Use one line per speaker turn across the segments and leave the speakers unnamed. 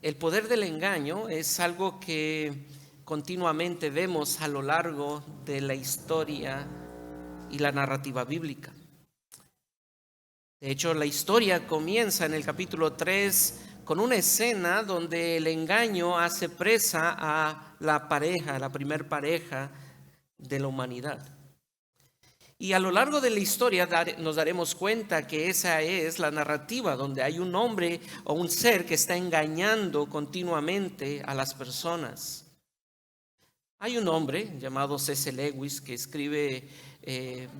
El poder del engaño es algo que continuamente vemos a lo largo de la historia y la narrativa bíblica. De hecho, la historia comienza en el capítulo 3 con una escena donde el engaño hace presa a la pareja, la primer pareja de la humanidad. Y a lo largo de la historia nos daremos cuenta que esa es la narrativa donde hay un hombre o un ser que está engañando continuamente a las personas. Hay un hombre llamado C.S. Lewis que escribe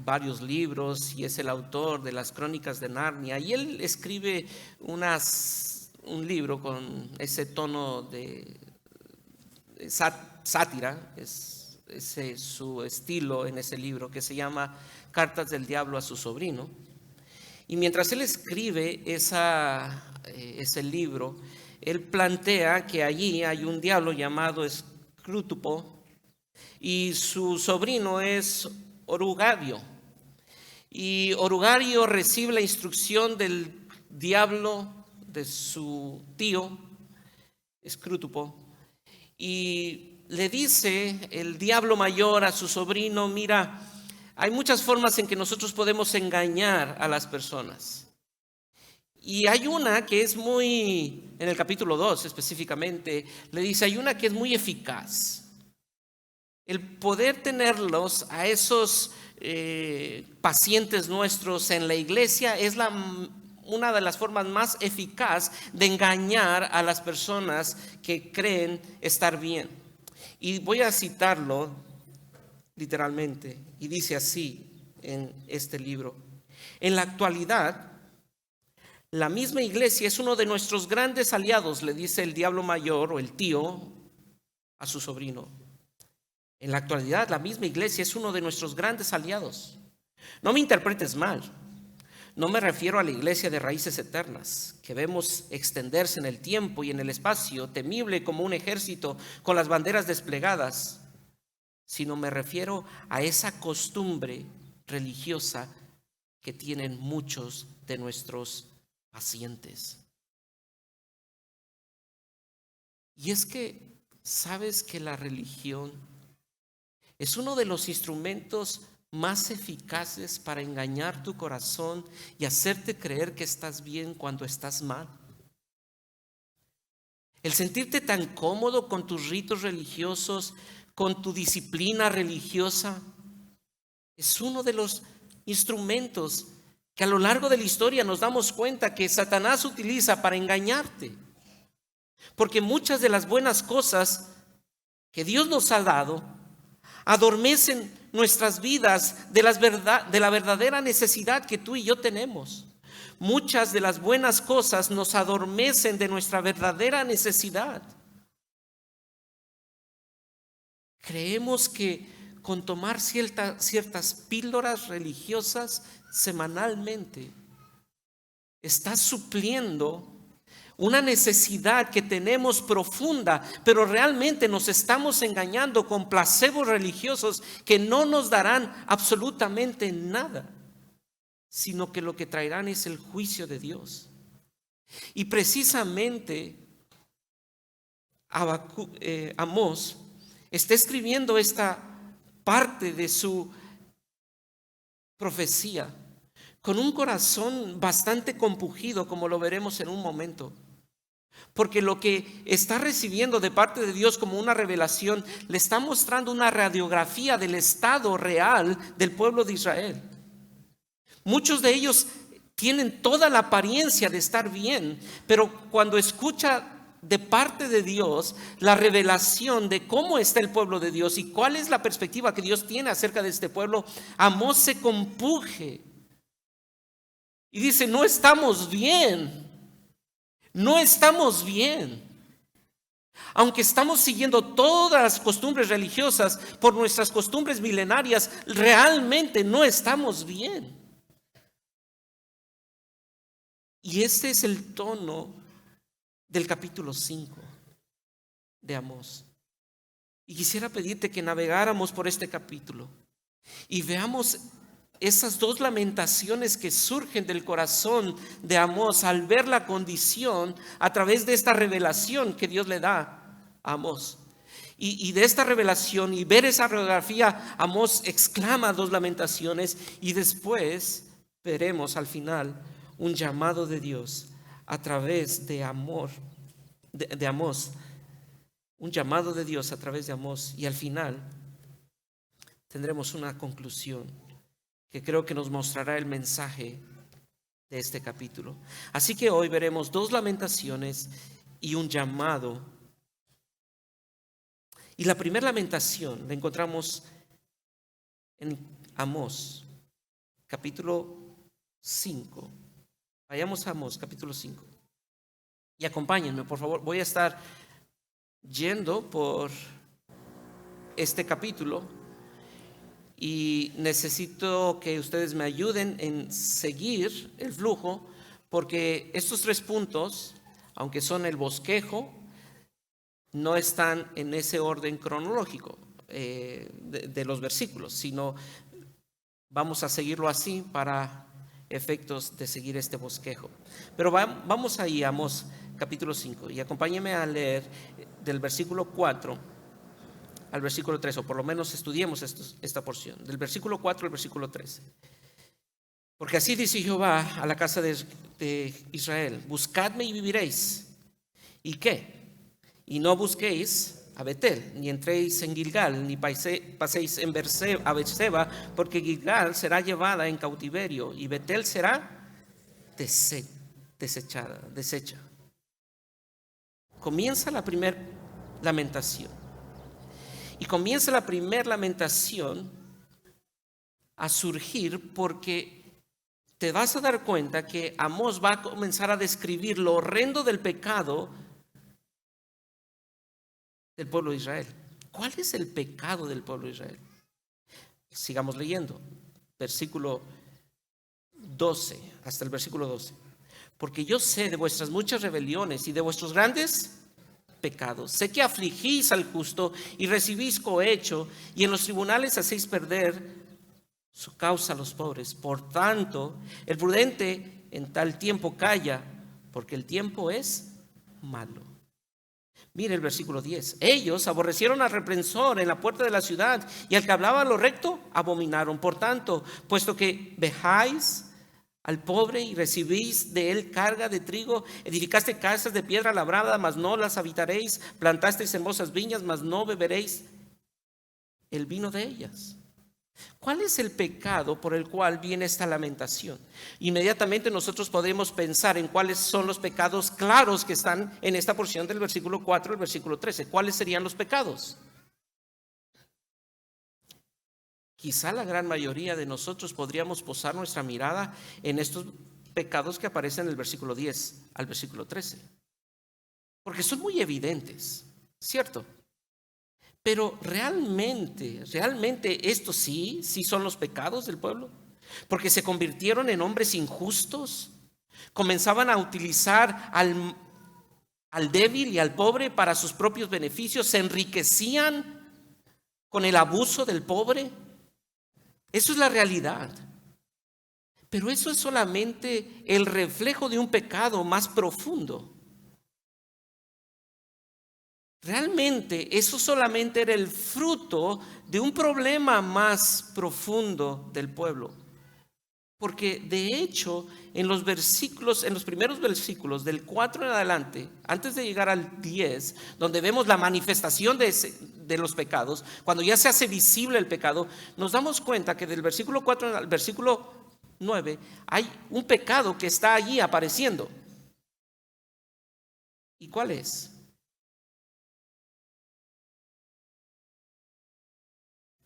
varios libros y es el autor de las Crónicas de Narnia. Y él escribe un libro con ese tono de sátira, ese es su estilo en ese libro, que se llama Cartas del Diablo a su sobrino. Y mientras él escribe ese libro, él plantea que allí hay un diablo llamado Escrútupo y su sobrino es Orugario. Y Orugario recibe la instrucción del diablo, de su tío Escrútupo, y le dice el diablo mayor a su sobrino: mira, hay muchas formas en que nosotros podemos engañar a las personas. Y hay una que es en el capítulo 2 específicamente, le dice, hay una que es muy eficaz. El poder tenerlos a esos pacientes nuestros en la iglesia es una de las formas más eficaz de engañar a las personas que creen estar bien. Y voy a citarlo literalmente, y dice así en este libro: en la actualidad, la misma iglesia es uno de nuestros grandes aliados, le dice el diablo mayor o el tío a su sobrino. En la actualidad, la misma iglesia es uno de nuestros grandes aliados. No me interpretes mal. No me refiero a la iglesia de raíces eternas, que vemos extenderse en el tiempo y en el espacio, temible como un ejército con las banderas desplegadas, sino me refiero a esa costumbre religiosa que tienen muchos de nuestros pacientes. Y es que, ¿sabes que la religión es uno de los instrumentos más eficaces para engañar tu corazón y hacerte creer que estás bien cuando estás mal? El sentirte tan cómodo con tus ritos religiosos, con tu disciplina religiosa, es uno de los instrumentos que a lo largo de la historia nos damos cuenta que Satanás utiliza para engañarte. Porque muchas de las buenas cosas que Dios nos ha dado adormecen nuestras vidas de la verdadera necesidad que tú y yo tenemos. Muchas de las buenas cosas nos adormecen de nuestra verdadera necesidad. Creemos que con tomar ciertas píldoras religiosas semanalmente estás supliendo una necesidad que tenemos profunda, pero realmente nos estamos engañando con placebos religiosos que no nos darán absolutamente nada, sino que lo que traerán es el juicio de Dios. Y precisamente Amós está escribiendo esta parte de su profecía con un corazón bastante compungido, como lo veremos en un momento. Porque lo que está recibiendo de parte de Dios como una revelación le está mostrando una radiografía del estado real del pueblo de Israel. Muchos de ellos tienen toda la apariencia de estar bien, pero cuando escucha de parte de Dios la revelación de cómo está el pueblo de Dios y cuál es la perspectiva que Dios tiene acerca de este pueblo, Amós se compunge y dice: no estamos bien. No estamos bien. Aunque estamos siguiendo todas las costumbres religiosas por nuestras costumbres milenarias, realmente no estamos bien. Y este es el tono del capítulo 5 de Amós. Y quisiera pedirte que navegáramos por este capítulo y veamos esas dos lamentaciones que surgen del corazón de Amós al ver la condición a través de esta revelación que Dios le da a Amós. Y de esta revelación y ver esa radiografía, Amós exclama dos lamentaciones y después veremos al final un llamado de Dios a través de Amós, un llamado de Dios a través de Amós, y al final tendremos una conclusión que creo que nos mostrará el mensaje de este capítulo. Así que hoy veremos dos lamentaciones y un llamado. Y la primera lamentación la encontramos en Amós, capítulo 5. Vayamos a Amós, capítulo 5. Y acompáñenme, por favor. Voy a estar yendo por este capítulo y necesito que ustedes me ayuden en seguir el flujo, porque estos 3 puntos, aunque son el bosquejo, no están en ese orden cronológico de los versículos, sino vamos a seguirlo así para efectos de seguir este bosquejo. Pero vamos ahí a Amós capítulo 5 y acompáñenme a leer del versículo 4 al versículo 3, o por lo menos estudiemos esta porción, del versículo 4 al versículo 13. Porque así dice Jehová a la casa de Israel: buscadme y viviréis. ¿Y qué? Y no busquéis a Betel, ni entréis en Gilgal, ni paséis a Berseba, porque Gilgal será llevada en cautiverio y Betel será deshecha. Comienza la primera lamentación. Y comienza la primera lamentación a surgir porque te vas a dar cuenta que Amós va a comenzar a describir lo horrendo del pecado del pueblo de Israel. ¿Cuál es el pecado del pueblo de Israel? Sigamos leyendo, versículo 12, hasta el versículo 12. Porque yo sé de vuestras muchas rebeliones y de vuestros grandes pecados. Sé que afligís al justo y recibís cohecho, y en los tribunales hacéis perder su causa a los pobres. Por tanto, el prudente en tal tiempo calla, porque el tiempo es malo. Mire el versículo 10. Ellos aborrecieron al reprensor en la puerta de la ciudad, y al que hablaba lo recto abominaron. Por tanto, puesto que vejáis al pobre y recibís de él carga de trigo, edificaste casas de piedra labrada, mas no las habitaréis, plantasteis hermosas viñas, mas no beberéis el vino de ellas. ¿Cuál es el pecado por el cual viene esta lamentación? Inmediatamente nosotros podemos pensar en cuáles son los pecados claros que están en esta porción del versículo 4 al versículo 13. ¿Cuáles serían los pecados? Quizá la gran mayoría de nosotros podríamos posar nuestra mirada en estos pecados que aparecen en el versículo 10 al versículo 13. Porque son muy evidentes, ¿cierto? Pero realmente estos sí son los pecados del pueblo. Porque se convirtieron en hombres injustos. Comenzaban a utilizar al débil y al pobre para sus propios beneficios. Se enriquecían con el abuso del pobre. Eso es la realidad. Pero eso es solamente el reflejo de un pecado más profundo. Realmente eso solamente era el fruto de un problema más profundo del pueblo. Porque de hecho, en los primeros versículos del 4 en adelante, antes de llegar al 10, donde vemos la manifestación de los pecados, cuando ya se hace visible el pecado, nos damos cuenta que del versículo 4 al versículo 9 hay un pecado que está allí apareciendo. ¿Y cuál es?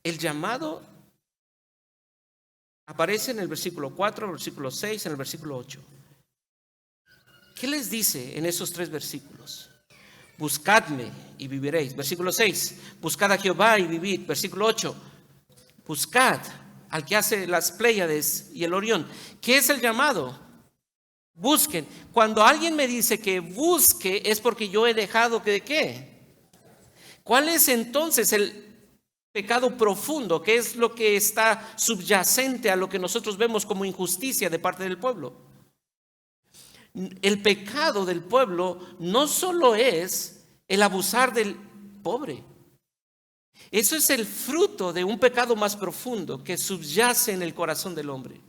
El llamado aparece en el versículo 4, en el versículo 6, en el versículo 8. ¿Qué les dice en esos 3 versículos? Buscadme y viviréis. Versículo 6, buscad a Jehová y vivid. Versículo 8, buscad al que hace las Pléyades y el Orión. ¿Qué es el llamado? Busquen. Cuando alguien me dice que busque, es porque yo he dejado que ¿de qué? ¿Cuál es entonces el pecado profundo, que es lo que está subyacente a lo que nosotros vemos como injusticia de parte del pueblo. El pecado del pueblo no solo es el abusar del pobre. Eso es el fruto de un pecado más profundo que subyace en el corazón del hombre.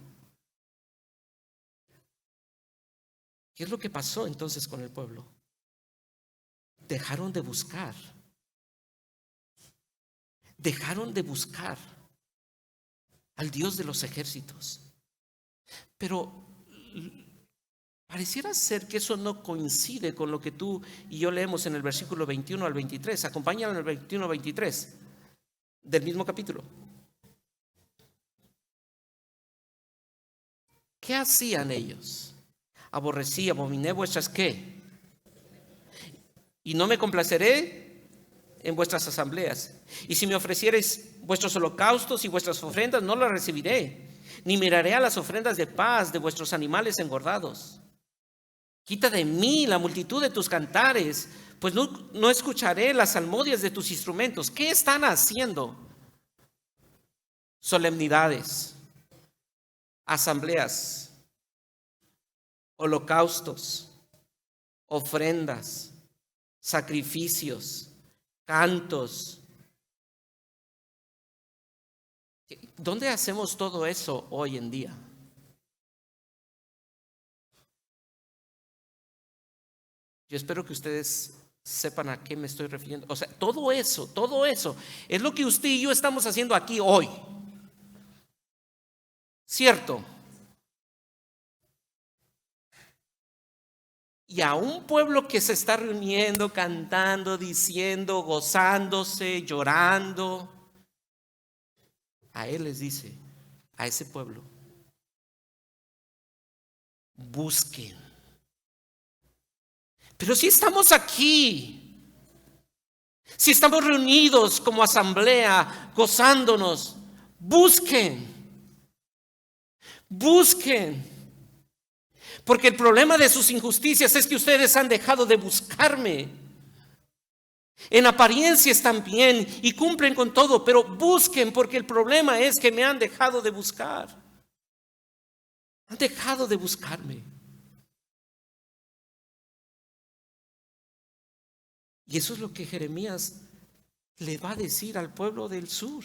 ¿Qué es lo que pasó entonces con el pueblo? Dejaron de buscar. Dejaron de buscar al Dios de los ejércitos. Pero pareciera ser que eso no coincide con lo que tú y yo leemos en el versículo 21 al 23. Acompáñalo en el 21 al 23 del mismo capítulo. ¿Qué hacían ellos? Aborrecí, abominé vuestras ¿qué? Y no me complaceré en vuestras asambleas. Y si me ofreciereis vuestros holocaustos y vuestras ofrendas, no las recibiré, ni miraré a las ofrendas de paz de vuestros animales engordados. Quita de mí la multitud de tus cantares, pues no escucharé las salmodias de tus instrumentos. ¿Qué están haciendo? Solemnidades, asambleas, holocaustos, ofrendas, sacrificios, cantos. ¿Dónde hacemos todo eso hoy en día? Yo espero que ustedes sepan a qué me estoy refiriendo. O sea, todo eso es lo que usted y yo estamos haciendo aquí hoy. ¿Cierto? Y a un pueblo que se está reuniendo, cantando, diciendo, gozándose, llorando, a él les dice, a ese pueblo, busquen. Pero si estamos aquí, si estamos reunidos como asamblea, gozándonos, busquen. Porque el problema de sus injusticias es que ustedes han dejado de buscarme. En apariencia están bien y cumplen con todo, pero busquen, porque el problema es que me han dejado de buscar. Han dejado de buscarme. Y eso es lo que Jeremías le va a decir al pueblo del sur.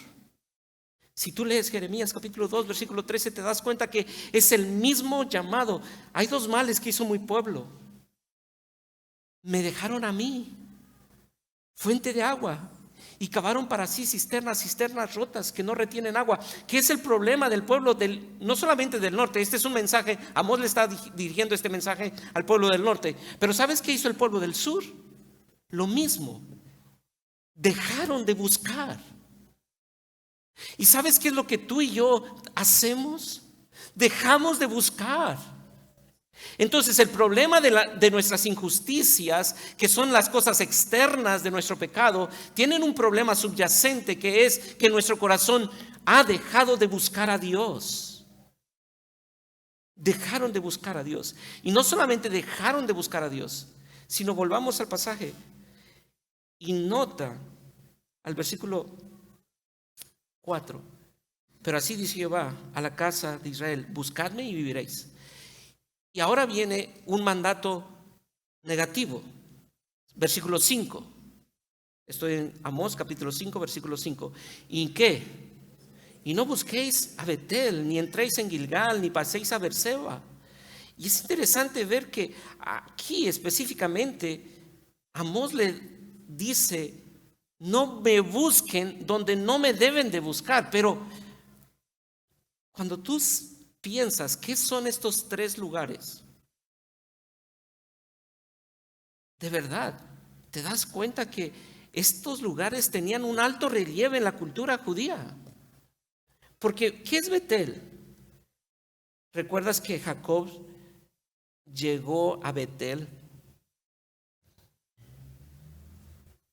Si tú lees Jeremías capítulo 2, versículo 13, te das cuenta que es el mismo llamado. Hay dos males que hizo mi pueblo. Me dejaron a mí, fuente de agua, y cavaron para sí cisternas rotas que no retienen agua. ¿Qué es el problema del pueblo no solamente del norte? Este es un mensaje, Amós le está dirigiendo este mensaje al pueblo del norte. Pero ¿sabes qué hizo el pueblo del sur? Lo mismo. Dejaron de buscar. ¿Y sabes qué es lo que tú y yo hacemos? Dejamos de buscar. Entonces el problema de nuestras injusticias, que son las cosas externas de nuestro pecado, tienen un problema subyacente, que es que nuestro corazón ha dejado de buscar a Dios. Dejaron de buscar a Dios. Y no solamente dejaron de buscar a Dios, sino volvamos al pasaje y nota al versículo 4. Pero así dice Jehová a la casa de Israel: buscadme y viviréis. Y ahora viene un mandato negativo. Versículo 5. Estoy en Amós capítulo 5, versículo 5. ¿Y qué? Y no busquéis a Betel, ni entréis en Gilgal, ni paséis a Berseba. Y es interesante ver que aquí específicamente Amós le dice: no me busquen donde no me deben de buscar. Pero cuando tú piensas, ¿qué son estos tres lugares? De verdad, te das cuenta que estos lugares tenían un alto relieve en la cultura judía. Porque, ¿qué es Betel? ¿Recuerdas que Jacob llegó a Betel?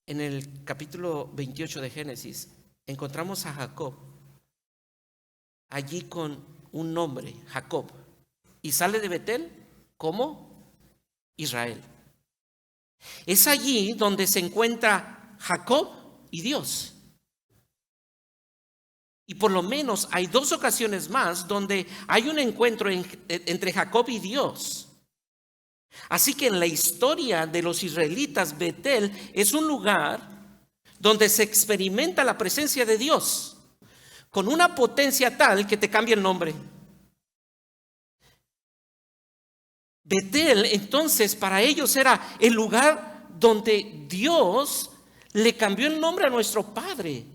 En el capítulo 28 de Génesis encontramos a Jacob allí con un nombre, Jacob, y sale de Betel como Israel. Es allí donde se encuentra Jacob y Dios. Y por lo menos hay 2 ocasiones más donde hay un encuentro entre Jacob y Dios. Así que en la historia de los israelitas, Betel es un lugar donde se experimenta la presencia de Dios con una potencia tal que te cambia el nombre. Betel, entonces, para ellos era el lugar donde Dios le cambió el nombre a nuestro padre.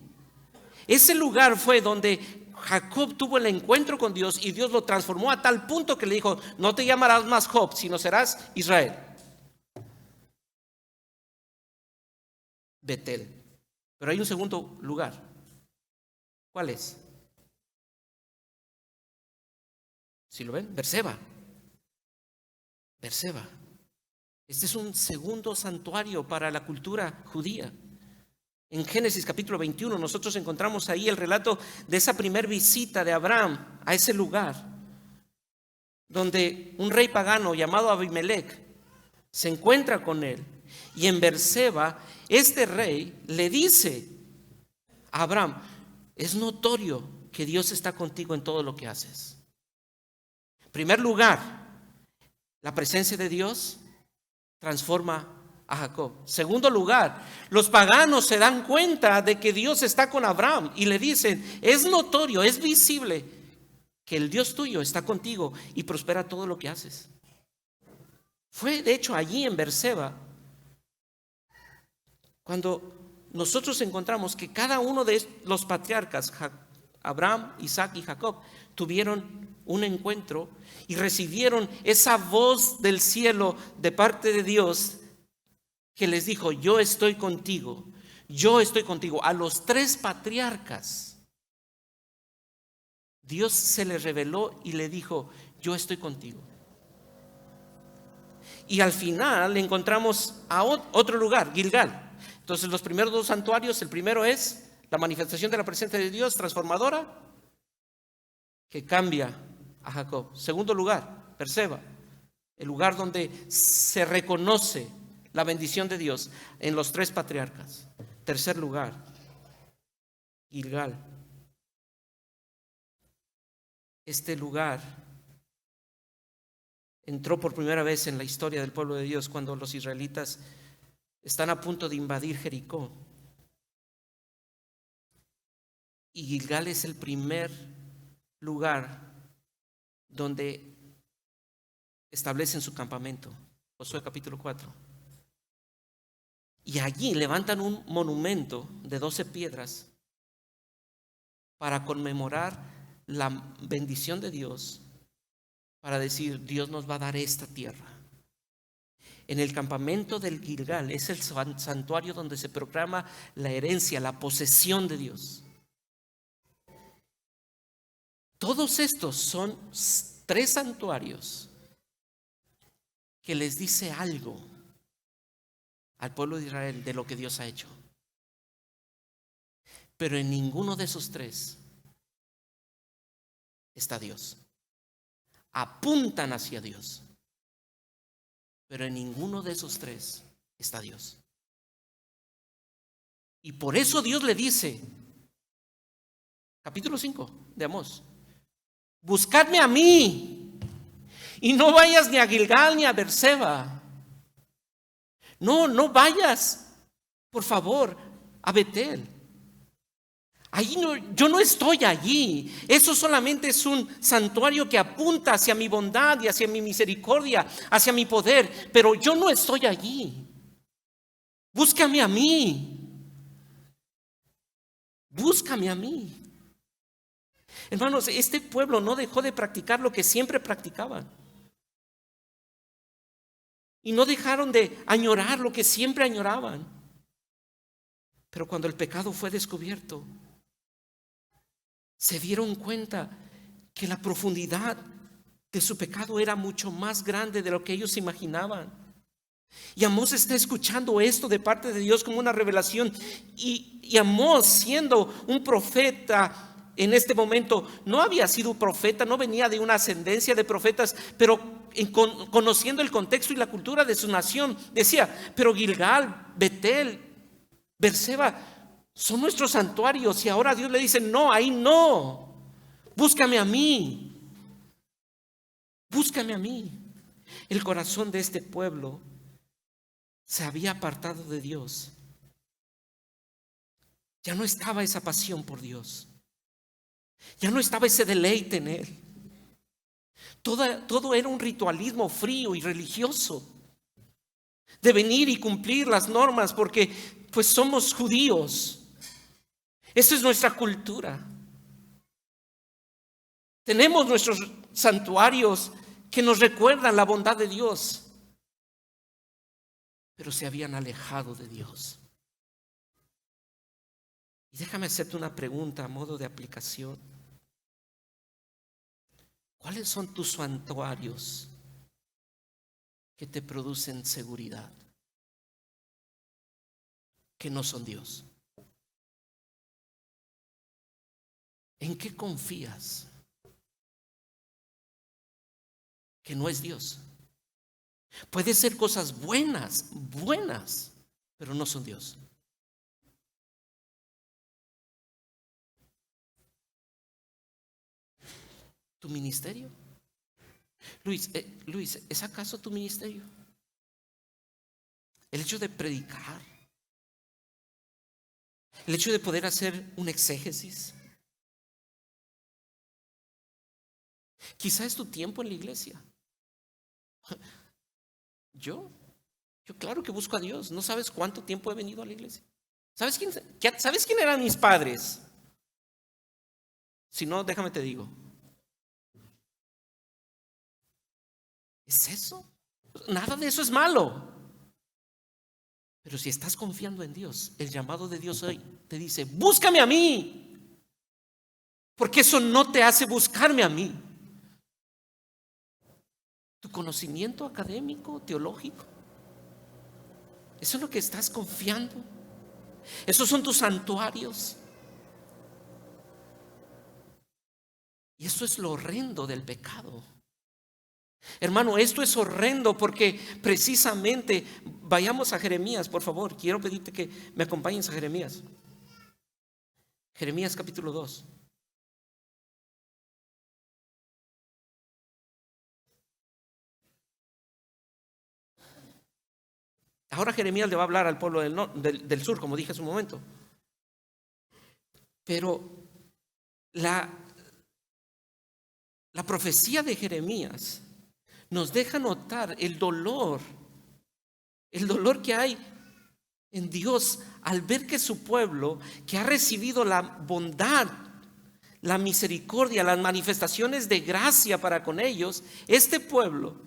Ese lugar fue donde Jacob tuvo el encuentro con Dios y Dios lo transformó a tal punto que le dijo: no te llamarás más Job, sino serás Israel. Betel. Pero hay un segundo lugar. ¿Cuál es? ¿Sí lo ven? Berseba. Berseba. Este es un segundo santuario para la cultura judía. En Génesis capítulo 21 nosotros encontramos ahí el relato de esa primer visita de Abraham a ese lugar, donde un rey pagano llamado Abimelech se encuentra con él. Y en Berseba este rey le dice a Abraham: es notorio que Dios está contigo en todo lo que haces. En primer lugar, la presencia de Dios transforma a Jacob. Segundo lugar, los paganos se dan cuenta de que Dios está con Abraham y le dicen: es notorio, es visible que el Dios tuyo está contigo y prospera todo lo que haces. Fue de hecho allí en Berseba cuando nosotros encontramos que cada uno de los patriarcas, Abraham, Isaac y Jacob, tuvieron un encuentro y recibieron esa voz del cielo de parte de Dios que les dijo: yo estoy contigo, yo estoy contigo. A los 3 patriarcas Dios se les reveló y le dijo: yo estoy contigo. Y al final encontramos a otro lugar, Gilgal. Entonces los primeros 2 santuarios, el primero es la manifestación de la presencia de Dios transformadora que cambia a Jacob. Segundo lugar, Berseba, el lugar donde se reconoce la bendición de Dios en los 3 patriarcas. Tercer lugar, Gilgal. Este lugar entró por primera vez en la historia del pueblo de Dios cuando los israelitas están a punto de invadir Jericó. Y Gilgal es el primer lugar donde establecen su campamento. Josué capítulo 4. Y allí levantan un monumento de 12 piedras para conmemorar la bendición de Dios, para decir: Dios nos va a dar esta tierra. En el campamento del Gilgal es el santuario donde se proclama la herencia, la posesión de Dios. Todos estos son 3 santuarios que les dice algo al pueblo de Israel de lo que Dios ha hecho. Pero en ninguno de esos 3 está Dios. Apuntan hacia Dios, pero en ninguno de esos 3 está Dios. Y por eso Dios le dice, capítulo 5 de Amós: buscadme a mí y no vayas ni a Gilgal ni a Berseba. No vayas, por favor, a Betel. Ahí yo no estoy allí. Eso solamente es un santuario que apunta hacia mi bondad y hacia mi misericordia, hacia mi poder, pero yo no estoy allí. Búscame a mí. Búscame a mí. Hermanos, este pueblo no dejó de practicar lo que siempre practicaban. Y no dejaron de añorar lo que siempre añoraban. Pero cuando el pecado fue descubierto, se dieron cuenta que la profundidad de su pecado era mucho más grande de lo que ellos imaginaban. Y Amós está escuchando esto de parte de Dios como una revelación. Y Amós, siendo un profeta en este momento, no había sido profeta, no venía de una ascendencia de profetas, pero conociendo el contexto y la cultura de su nación, decía: pero Gilgal, Betel, Berseba, Son nuestros santuarios y ahora Dios le dice, no, ahí no. Búscame a mí. Búscame a mí. El corazón de este pueblo se había apartado de Dios. Ya no estaba esa pasión por Dios. Ya no estaba ese deleite en Él. Todo era un ritualismo frío y religioso. De venir y cumplir las normas porque pues somos judíos. Esa es nuestra cultura. Tenemos nuestros santuarios que nos recuerdan la bondad de Dios. Pero se habían alejado de Dios. Y déjame hacerte una pregunta a modo de aplicación. ¿Cuáles son tus santuarios que te producen seguridad? Que no son Dios. ¿En qué confías? Que no es Dios. Puede ser cosas buenas, pero no son Dios. ¿Tu ministerio? Luis, ¿es acaso tu ministerio? El hecho de predicar, el hecho de poder hacer un exégesis. Quizá es tu tiempo en la iglesia. Yo claro que busco a Dios. No sabes cuánto tiempo he venido a la iglesia. ¿Sabes quién eran mis padres? Si no, déjame te digo. ¿Es eso? Nada de eso es malo. Pero si estás confiando en Dios, el llamado de Dios hoy te dice, búscame a mí. Porque eso no te hace buscarme a mí. Tu conocimiento académico, teológico, eso es lo que estás confiando. Esos son tus santuarios. Y eso es lo horrendo del pecado. Hermano, esto es horrendo porque precisamente, vayamos a Jeremías, por favor. Quiero pedirte que me acompañes a Jeremías. Jeremías capítulo 2. Ahora Jeremías le va a hablar al pueblo del sur, como dije hace un momento. Pero la profecía de Jeremías nos deja notar el dolor que hay en Dios al ver que su pueblo, que ha recibido la bondad, la misericordia, las manifestaciones de gracia para con ellos, este pueblo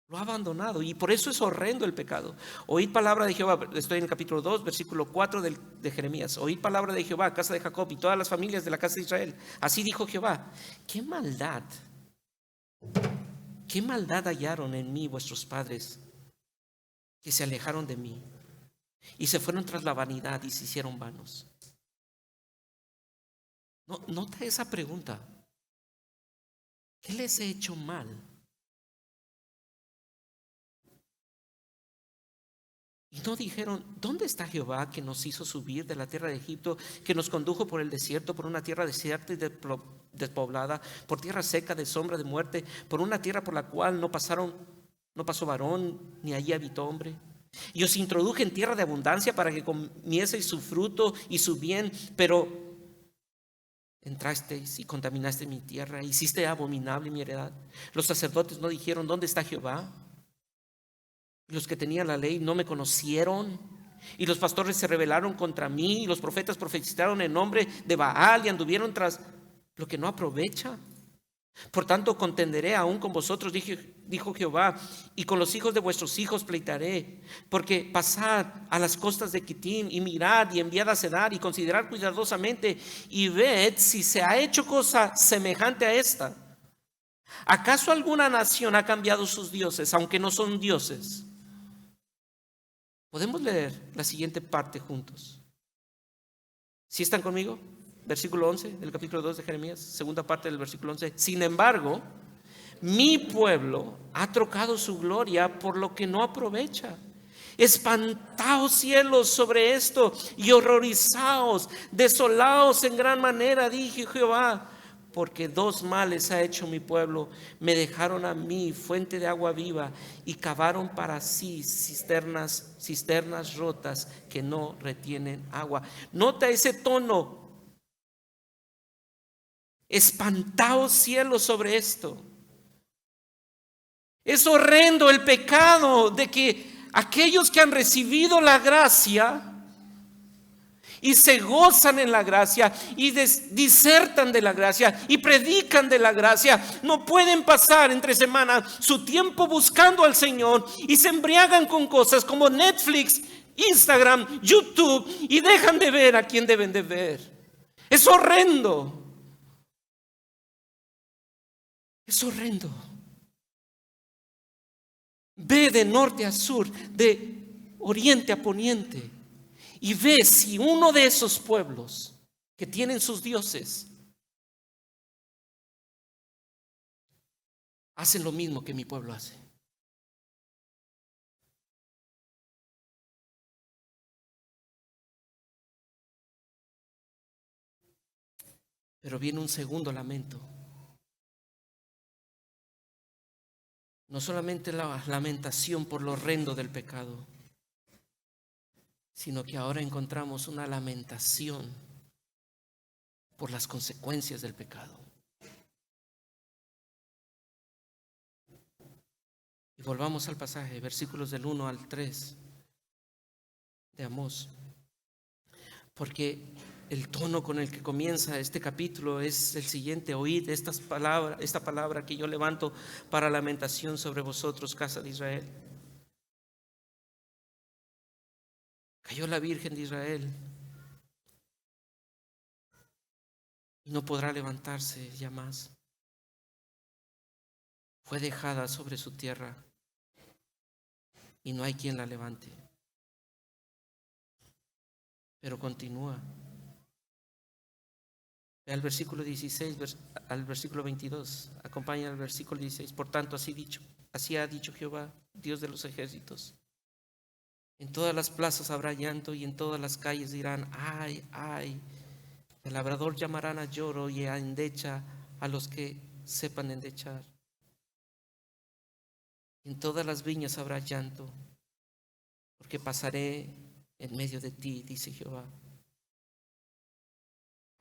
lo ha abandonado. Y por eso es horrendo el pecado. Oíd palabra de Jehová. Estoy en el capítulo 2, versículo 4 de Jeremías. Oíd palabra de Jehová, casa de Jacob y todas las familias de la casa de Israel. Así dijo Jehová: qué maldad hallaron en mí vuestros padres, que se alejaron de mí y se fueron tras la vanidad y se hicieron vanos. Nota esa pregunta. ¿Qué les he hecho mal? Y no dijeron: ¿dónde está Jehová que nos hizo subir de la tierra de Egipto, que nos condujo por el desierto, por una tierra desierta y despoblada, por tierra seca de sombra de muerte, por una tierra por la cual no pasó varón, ni allí habitó hombre? Y os introduje en tierra de abundancia para que comieseis su fruto y su bien, pero entrasteis y contaminaste mi tierra, hiciste abominable mi heredad. Los sacerdotes no dijeron: ¿dónde está Jehová? Y los que tenían la ley no me conocieron, y los pastores se rebelaron contra mí, y los profetas profetizaron en nombre de Baal y anduvieron tras lo que no aprovecha. Por tanto contenderé aún con vosotros, dijo Jehová, y con los hijos de vuestros hijos pleitaré, porque pasad a las costas de Quitim y mirad y enviad a Cedar y considerad cuidadosamente y ved si se ha hecho cosa semejante a esta. ¿Acaso alguna nación ha cambiado sus dioses, aunque no son dioses? Podemos leer la siguiente parte juntos. ¿Sí están conmigo? Versículo 11 del capítulo 2 de Jeremías, segunda parte del versículo 11. Sin embargo, mi pueblo ha trocado su gloria por lo que no aprovecha, Espantaos cielos sobre esto y horrorizaos, desolaos en gran manera, dije Jehová, porque dos males ha hecho mi pueblo. Me dejaron a mí fuente de agua viva y cavaron para sí cisternas rotas que no retienen agua. Nota ese tono. Espantaos cielos sobre esto. Es horrendo el pecado de que aquellos que han recibido la gracia y se gozan en la gracia y disertan de la gracia y predican de la gracia, no pueden pasar entre semana su tiempo buscando al Señor y se embriagan con cosas como Netflix, Instagram, YouTube y dejan de ver a quien deben de ver. Es horrendo. Es horrendo. Ve de norte a sur, de oriente a poniente, y ve si uno de esos pueblos que tienen sus dioses hacen lo mismo que mi pueblo hace. Pero viene un segundo lamento. No solamente la lamentación por lo horrendo del pecado, sino que ahora encontramos una lamentación por las consecuencias del pecado. Y volvamos al pasaje, versículos del 1 al 3 de Amós, porque el tono con el que comienza este capítulo es el siguiente: oíd esta palabra que yo levanto para lamentación sobre vosotros, casa de Israel. Cayó la Virgen de Israel y no podrá levantarse ya más. Fue dejada sobre su tierra y no hay quien la levante. Pero continúa. Ve al versículo 16, al versículo 22. Acompaña al versículo 16. Por tanto, así ha dicho Jehová, Dios de los ejércitos. En todas las plazas habrá llanto y en todas las calles dirán: ay, ay. El labrador llamarán a lloro y a endecha a los que sepan endechar. En todas las viñas habrá llanto, porque pasaré en medio de ti, dice Jehová.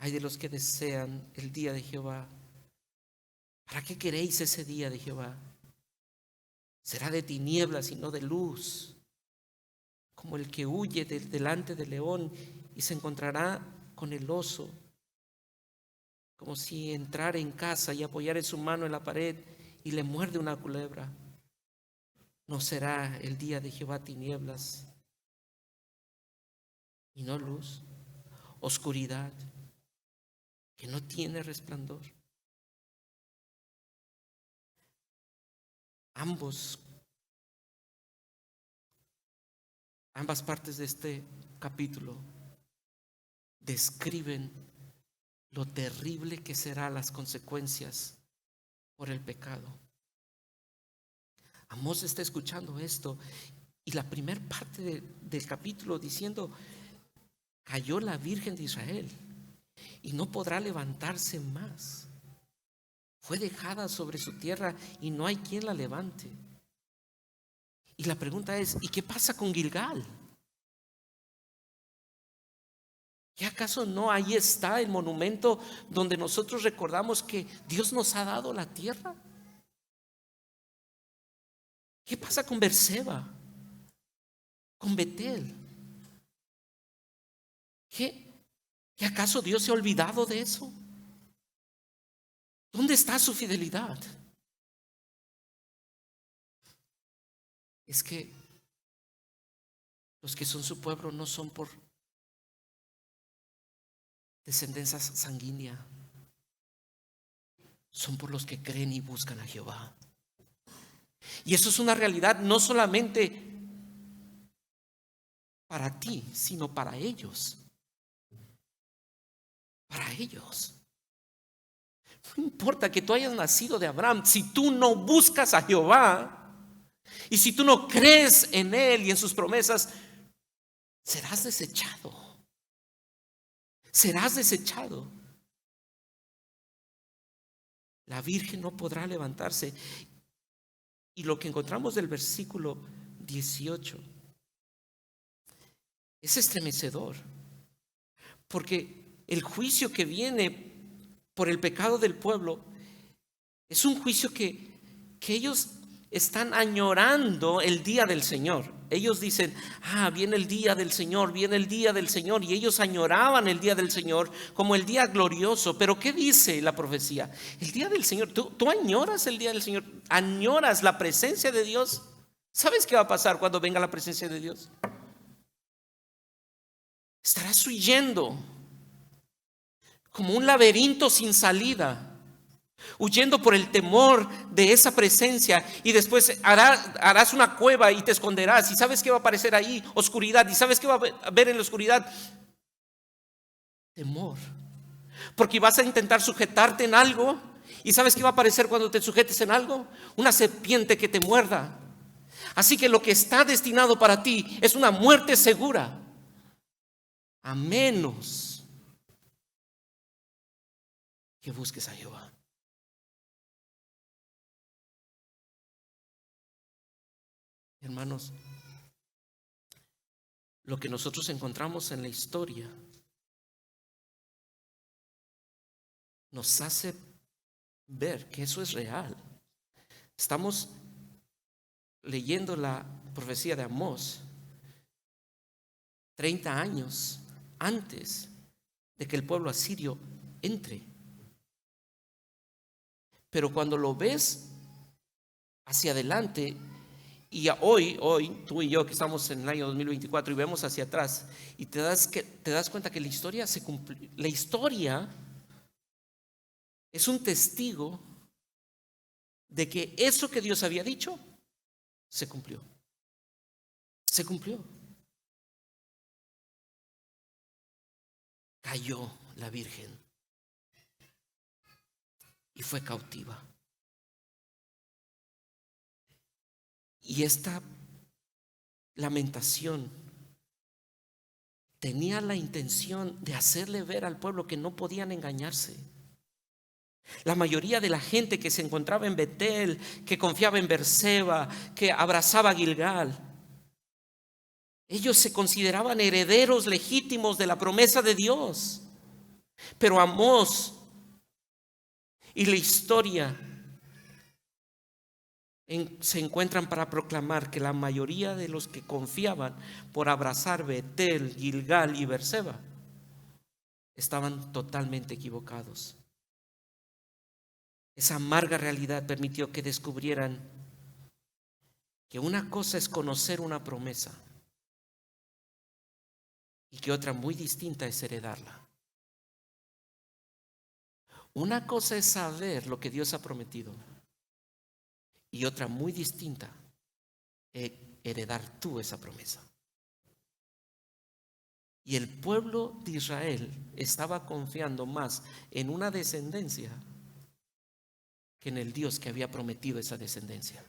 Ay de los que desean el día de Jehová. ¿Para qué queréis ese día de Jehová? Será de tinieblas y no de luz, como el que huye delante del león y se encontrará con el oso, como si entrara en casa y apoyara su mano en la pared y le muerde una culebra. No será el día de Jehová tinieblas y no luz, oscuridad que no tiene resplandor. Ambas partes de este capítulo describen lo terrible que serán las consecuencias por el pecado. Amós está escuchando esto y la primera parte del capítulo diciendo: cayó la Virgen de Israel y no podrá levantarse más. Fue dejada sobre su tierra y no hay quien la levante. Y la pregunta es: ¿y qué pasa con Gilgal? ¿Y acaso no ahí está el monumento donde nosotros recordamos que Dios nos ha dado la tierra? ¿Qué pasa con Berseba? ¿Con Betel? ¿Y acaso Dios se ha olvidado de eso? ¿Dónde está su fidelidad? Es que los que son su pueblo no son por descendencia sanguínea, son por los que creen y buscan a Jehová. Y eso es una realidad no solamente para ti, sino para ellos. Para ellos. No importa que tú hayas nacido de Abraham, si tú no buscas a Jehová, Y si tú no crees en Él y en sus promesas, serás desechado. Serás desechado. La Virgen no podrá levantarse. Y lo que encontramos del versículo 18 es estremecedor. Porque el juicio que viene por el pecado del pueblo es un juicio que ellos están añorando el día del Señor. Ellos dicen, viene el día del Señor, viene el día del Señor. Y ellos añoraban el día del Señor como el día glorioso. Pero ¿qué dice la profecía? El día del Señor, ¿tú añoras el día del Señor? ¿Añoras la presencia de Dios? ¿Sabes qué va a pasar cuando venga la presencia de Dios? Estarás huyendo como un laberinto sin salida, huyendo por el temor de esa presencia, y después harás una cueva y te esconderás. ¿Y sabes qué va a aparecer ahí? Oscuridad. ¿Y sabes qué va a ver en la oscuridad? Temor. Porque vas a intentar sujetarte en algo, y ¿sabes qué va a aparecer cuando te sujetes en algo? Una serpiente que te muerda. Así que lo que está destinado para ti es una muerte segura, a menos que busques a Jehová. Hermanos, lo que nosotros encontramos en la historia nos hace ver que eso es real. Estamos leyendo la profecía de Amós 30 años antes de que el pueblo asirio entre. Pero cuando lo ves hacia adelante, y hoy tú y yo que estamos en el año 2024 y vemos hacia atrás, y te das cuenta que la historia se cumplió. La historia es un testigo de que eso que Dios había dicho se cumplió. Se cumplió. Cayó la Virgen y fue cautiva. Y esta lamentación tenía la intención de hacerle ver al pueblo que no podían engañarse. La mayoría de la gente que se encontraba en Betel, que confiaba en Berseba, que abrazaba a Gilgal, ellos se consideraban herederos legítimos de la promesa de Dios. Pero Amós y la historia se encuentran para proclamar que la mayoría de los que confiaban por abrazar Betel, Gilgal y Berseba estaban totalmente equivocados. Esa amarga realidad permitió que descubrieran que una cosa es conocer una promesa y que otra muy distinta es heredarla. Una cosa es saber lo que Dios ha prometido y otra muy distinta es heredar tú esa promesa. Y el pueblo de Israel estaba confiando más en una descendencia que en el Dios que había prometido esa descendencia.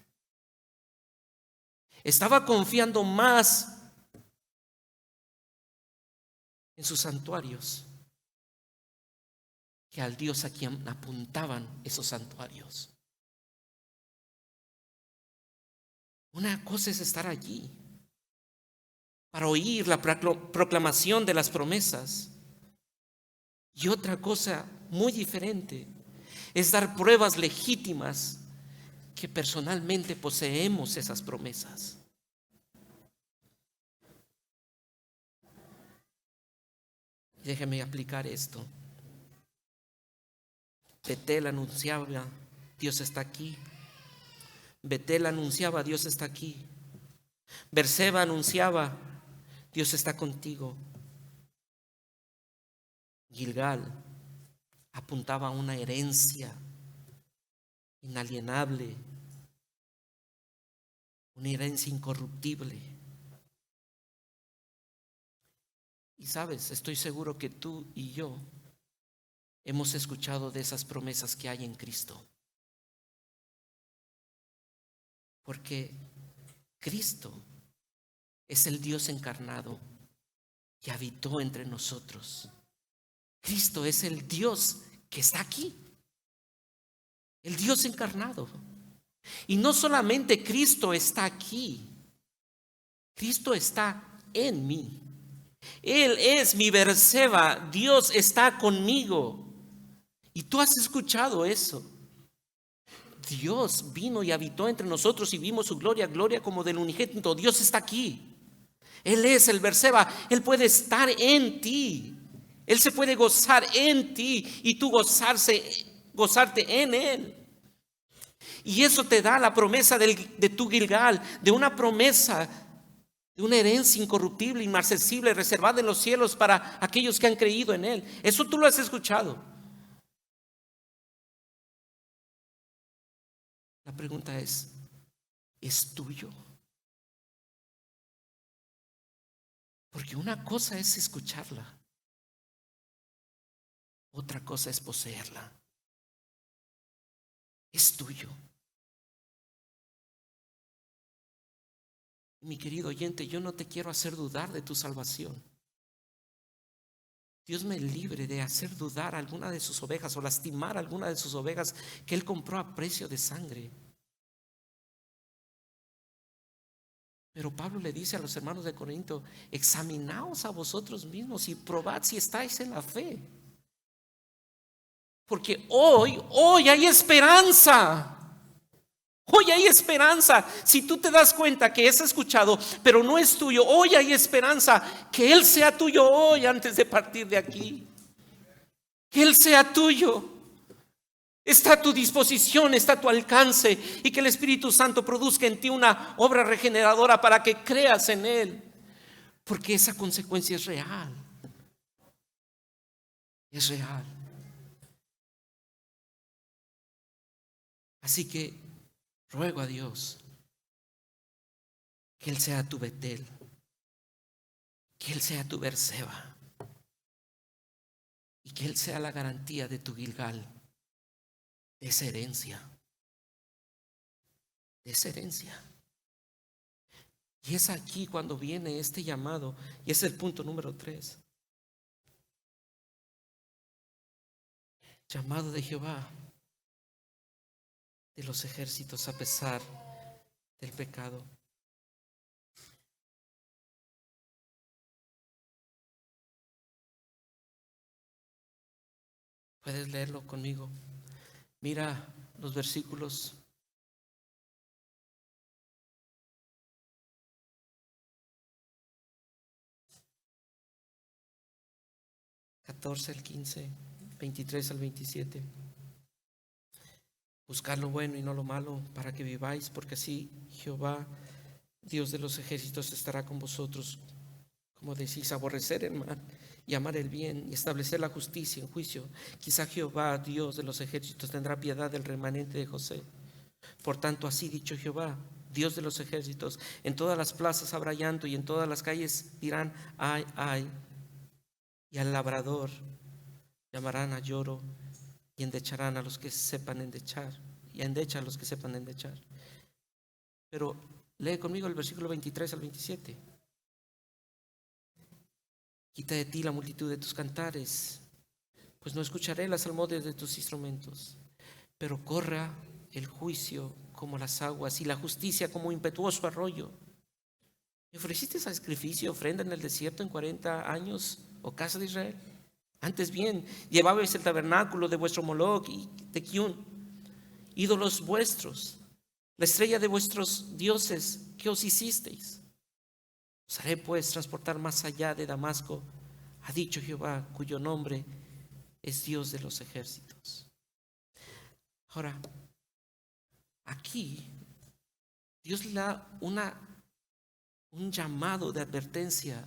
Estaba confiando más en sus santuarios que al Dios a quien apuntaban esos santuarios. Una cosa es estar allí para oír la proclamación de las promesas, y otra cosa muy diferente es dar pruebas legítimas que personalmente poseemos esas promesas. Déjeme aplicar esto. Betel anunciaba, Dios está aquí. Betel anunciaba, Dios está aquí. Berseba anunciaba, Dios está contigo. Gilgal apuntaba a una herencia inalienable, una herencia incorruptible. Y sabes, estoy seguro que tú y yo hemos escuchado de esas promesas que hay en Cristo. Porque Cristo es el Dios encarnado que habitó entre nosotros. Cristo es el Dios que está aquí, el Dios encarnado. Y no solamente Cristo está aquí, Cristo está en mí. Él es mi Berseba, Dios está conmigo. Y tú has escuchado eso. Dios vino y habitó entre nosotros y vimos su gloria, gloria como del unigénito. Dios está aquí. Él es el Berseba, Él puede estar en ti. Él se puede gozar en ti y tú gozarte en Él. Y eso te da la promesa de tu Gilgal, de una promesa, de una herencia incorruptible, inmarcesible, reservada en los cielos para aquellos que han creído en Él. Eso tú lo has escuchado. La pregunta ¿es tuyo? Porque una cosa es escucharla, otra cosa es poseerla. Es tuyo. Mi querido oyente, yo no te quiero hacer dudar de tu salvación. Dios me libre de hacer dudar a alguna de sus ovejas o lastimar a alguna de sus ovejas que Él compró a precio de sangre. Pero Pablo le dice a los hermanos de Corinto: examinaos a vosotros mismos y probad si estáis en la fe. Porque hoy hay esperanza. Hoy hay esperanza. Si tú te das cuenta que es escuchado, pero no es tuyo, hoy hay esperanza. Que Él sea tuyo hoy antes de partir de aquí. Que Él sea tuyo. Está a tu disposición, está a tu alcance. Y que el Espíritu Santo produzca en ti una obra regeneradora para que creas en Él. Porque esa consecuencia es real. Es real. Así que ruego a Dios que Él sea tu Betel, que Él sea tu Berseba y que Él sea la garantía de tu Gilgal, de esa herencia, de esa herencia. Y es aquí cuando viene este llamado, y es el punto número 3. Llamado de Jehová de los ejércitos a pesar del pecado. Puedes leerlo conmigo. Mira los versículos 14 al 15, 23 al 27. Buscar lo bueno y no lo malo, para que viváis, porque así Jehová, Dios de los ejércitos, estará con vosotros. Como decís, aborrecer el mal y amar el bien y establecer la justicia en juicio. Quizá Jehová, Dios de los ejércitos, tendrá piedad del remanente de José. Por tanto, así dicho Jehová, Dios de los ejércitos, en todas las plazas habrá llanto y en todas las calles dirán ay, ay. Y al labrador llamarán a lloro y endecharán a los que sepan endechar, y endechan a los que sepan endechar. Pero lee conmigo el versículo 23 al 27. Quita de ti la multitud de tus cantares, pues no escucharé las salmodias de tus instrumentos. Pero corra el juicio como las aguas y la justicia como impetuoso arroyo. ¿Me ofreciste sacrificio, ofrenda en el desierto en 40 años, oh casa de Israel? Antes bien, llevabais el tabernáculo de vuestro Moloc y de Kiun, ídolos vuestros, la estrella de vuestros dioses que os hicisteis. Os haré pues transportar más allá de Damasco, ha dicho Jehová, cuyo nombre es Dios de los ejércitos. Ahora, aquí Dios le da un llamado de advertencia,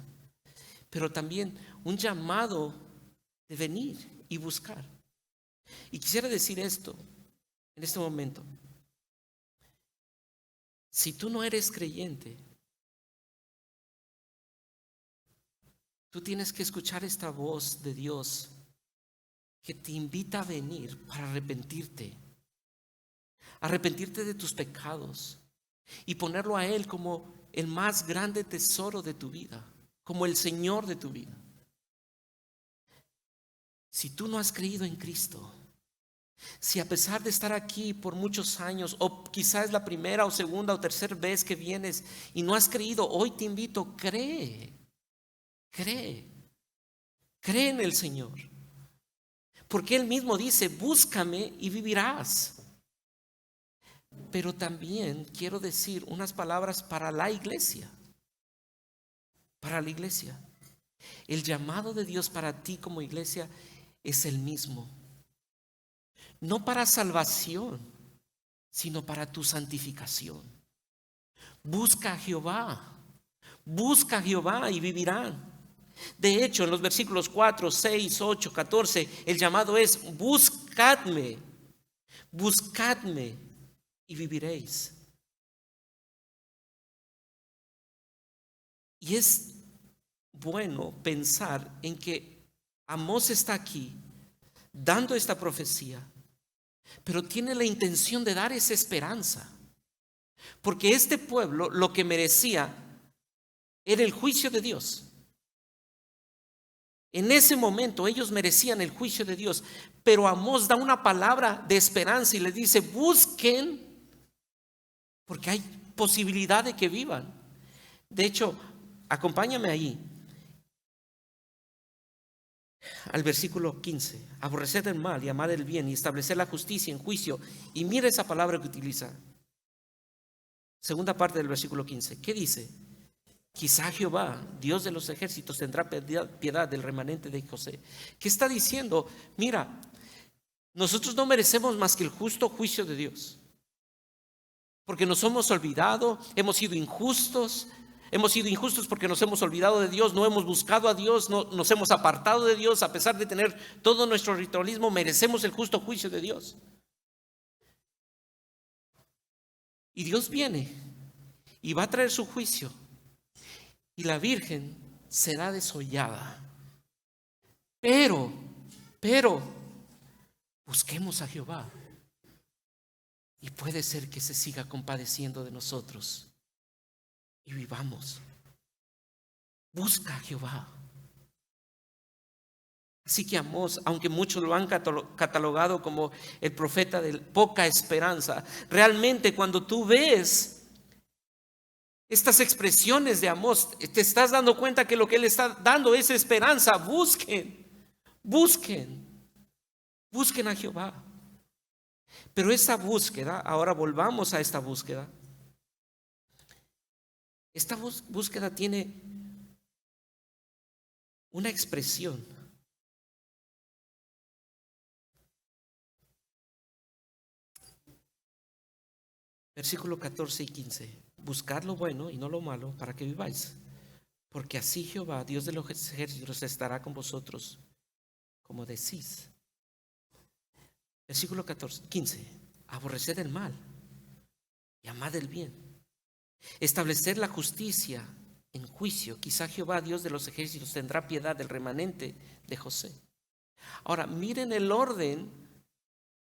pero también un llamado de venir y buscar. Y quisiera decir esto en este momento. Si tú no eres creyente, tú tienes que escuchar esta voz de Dios que te invita a venir para arrepentirte de tus pecados, y ponerlo a Él como el más grande tesoro de tu vida, como el Señor de tu vida. Si tú no has creído en Cristo, si a pesar de estar aquí por muchos años, o quizás la primera o segunda o tercera vez que vienes y no has creído, hoy te invito, cree en el Señor. Porque Él mismo dice, búscame y vivirás. Pero también quiero decir unas palabras para la iglesia. Para la iglesia. El llamado de Dios para ti como iglesia es el mismo. No para salvación, sino para tu santificación. Busca a Jehová y vivirán. De hecho, en los versículos 4, 6, 8, 14, el llamado es buscadme y viviréis. Y es bueno pensar en que Amós está aquí dando esta profecía, pero tiene la intención de dar esa esperanza, porque este pueblo lo que merecía era el juicio de Dios. En ese momento ellos merecían el juicio de Dios, pero Amós da una palabra de esperanza y les dice, busquen, porque hay posibilidad de que vivan. De hecho, acompáñame ahí al versículo 15. Aborreced el mal y amad el bien y establecer la justicia en juicio. Y mira esa palabra que utiliza. Segunda parte del versículo 15. ¿Qué dice? Quizá Jehová, Dios de los ejércitos, tendrá piedad del remanente de José. ¿Qué está diciendo? Mira, nosotros no merecemos más que el justo juicio de Dios. Porque nos hemos olvidado, hemos sido injustos. Hemos sido injustos porque nos hemos olvidado de Dios, no hemos buscado a Dios, no, nos hemos apartado de Dios. A pesar de tener todo nuestro ritualismo, merecemos el justo juicio de Dios. Y Dios viene y va a traer su juicio. Y la Virgen será desollada. Pero, busquemos a Jehová. Y puede ser que se siga compadeciendo de nosotros. Y vivamos. Busca a Jehová. Así que Amós, aunque muchos lo han catalogado como el profeta de poca esperanza, realmente cuando tú ves estas expresiones de Amós, te estás dando cuenta que lo que él está dando es esperanza. Busquen a Jehová. Pero esta búsqueda, ahora volvamos a esta búsqueda. Esta búsqueda tiene una expresión. Versículo 14 y 15. Buscad lo bueno y no lo malo para que viváis. Porque así Jehová, Dios de los ejércitos, estará con vosotros, como decís. Versículo 15. Aborreced el mal y amad el bien. Establecer la justicia en juicio. Quizá Jehová, Dios de los ejércitos, tendrá piedad del remanente de José. Ahora, miren el orden,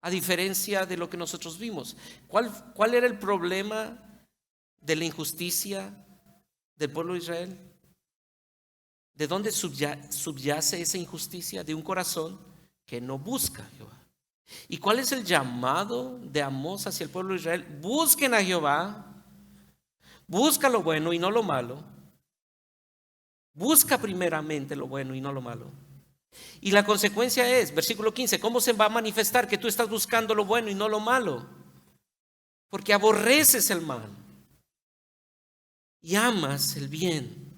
a diferencia de lo que nosotros vimos. ¿Cuál era el problema de la injusticia del pueblo de Israel? ¿De dónde subyace esa injusticia? De un corazón que no busca a Jehová. ¿Y cuál es el llamado de Amós hacia el pueblo de Israel? Busquen a Jehová. Busca lo bueno y no lo malo. Busca primeramente lo bueno y no lo malo. Y la consecuencia es, versículo 15, ¿cómo se va a manifestar que tú estás buscando lo bueno y no lo malo? Porque aborreces el mal y amas el bien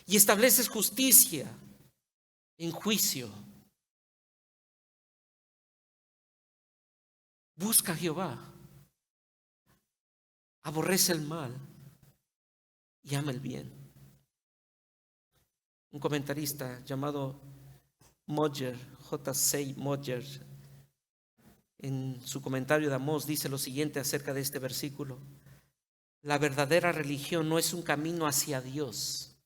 y estableces justicia en juicio. Busca a Jehová, aborrece el mal y ama el bien. Un comentarista llamado Modger, J.C. Modger, en su comentario de Amós dice lo siguiente acerca de este versículo: la verdadera religión no es un camino hacia Dios,